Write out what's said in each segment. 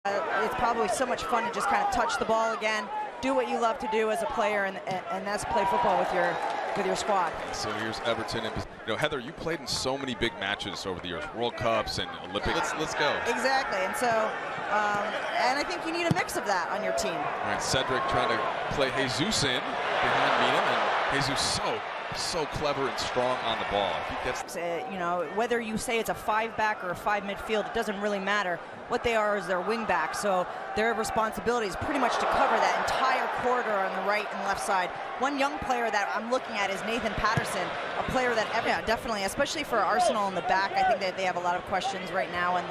It's probably so much fun to just kind of touch the ball again, do what you love to do as a player, and that's play football with your squad. So here's Everton. Heather, you played in so many big matches over the years, World Cups and Olympics. Let's go. Exactly, and so, and I think you need a mix of that on your team. All right, Cedric trying to play Jesus in behind Mina, and Jesus so clever and strong on the ball. If he gets, whether you say it's a 5-back or a 5 midfield, it doesn't really matter. What they are is their wing back, so their responsibility is pretty much to cover that entire corridor on the right and left side. One young player that I'm looking at is Nathan Patterson, a player that, definitely, especially for Arsenal in the back, I think that they have a lot of questions right now and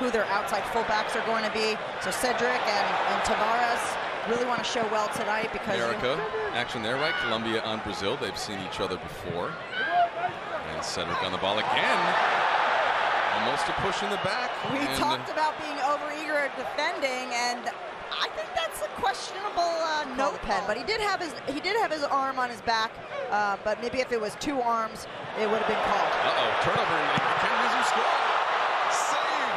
who their outside fullbacks are going to be. So Cedric and Tavares really want to show well tonight because America, action there, right? Colombia on Brazil. They've seen each other before. And Cedric on the ball again. Almost a push in the back. We talked about being overeager at defending, and I think that's a questionable no pen. But he did have his arm on his back. But maybe if it was 2 arms, it would have been called. Turnover. Can Jesus score? Save!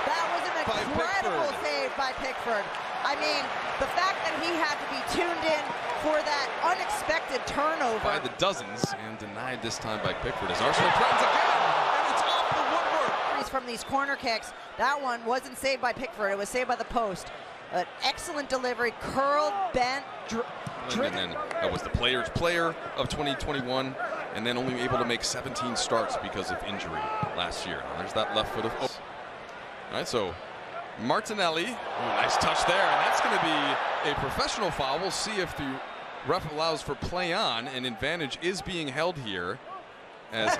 That was an incredible save by Pickford. I mean, the fact that he had to be tuned in for that unexpected turnover. By the dozens, and denied this time by Pickford as Arsenal threatens again, and it's off the woodwork. From these corner kicks, that one wasn't saved by Pickford, it was saved by the post. An excellent delivery, curled, bent, and then that was the player's player of 2021, and then only able to make 17 starts because of injury last year. There's that left foot of. All right, so Martinelli, nice touch there, and that's going to be a professional foul. We'll see if the ref allows for play on, and advantage is being held here. As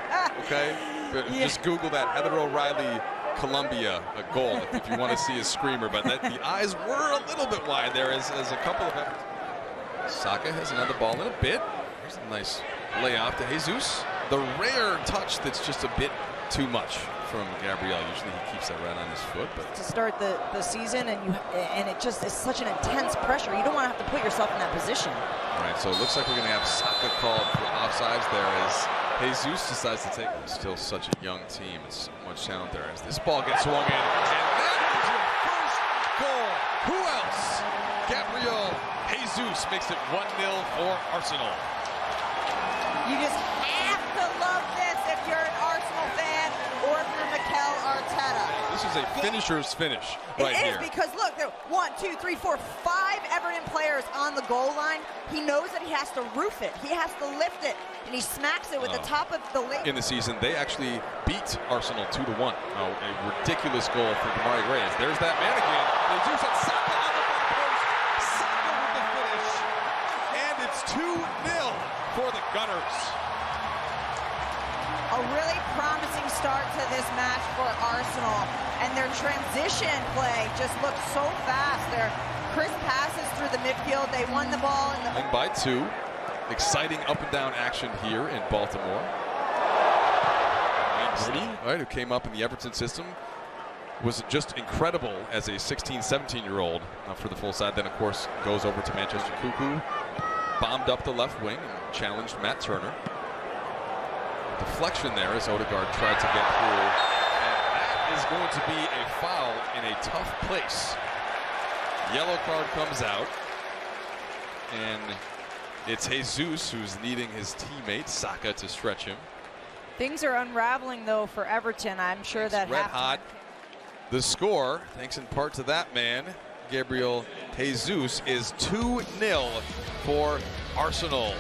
just Google that Heather O'Reilly Colombia goal if you want to see a screamer, but the eyes were a little bit wide there as a couple of. Saka has another ball in a bit. Here's a nice layoff to Jesus. The rare touch that's just a bit too much from Gabriel. Usually he keeps that right on his foot, but to start the season and it just is such an intense pressure. You don't want to have to put yourself in that position. All right, so it looks like we're going to have Saka called for offsides there as Jesus decides to take. Still such a young team. It's so much talent there as this ball gets swung in, and that is your first goal. Who else? Gabriel Jesus makes it 1-0 for Arsenal. You just have to love this if you're an Arsenal fan or if you're Mikel Arteta. This is a finisher's finish right here. It is, because look, there are 1, 2, 3, 4, 5 Everton players on the goal line. He knows that he has to roof it. He has to lift it, and he smacks it with the top of the leg. In the season, they actually beat Arsenal 2-1. A ridiculous goal for Damari Reyes. There's that man again. Jesus and Saka on the back post. Saka with the finish, and it's 2-0 for the Gunners. A really promising start to this match for Arsenal, and their transition play just looks so fast. Their crisp passes through the midfield. They won the ball in the by 2. Exciting up and down action here in Baltimore. Right, who came up in the Everton system, was just incredible as a 16, 17-year-old for the full side. Then, of course, goes over to Manchester. Cuckoo bombed up the left wing and challenged Matt Turner. Deflection there as Odegaard tried to get through, and that is going to be a foul in a tough place. Yellow card comes out, and it's Jesus who's needing his teammate Saka to stretch him. Things are unraveling though for Everton. I'm sure that red hot. The score, thanks in part to that man, Gabriel Jesus, is 2-0 for Arsenal.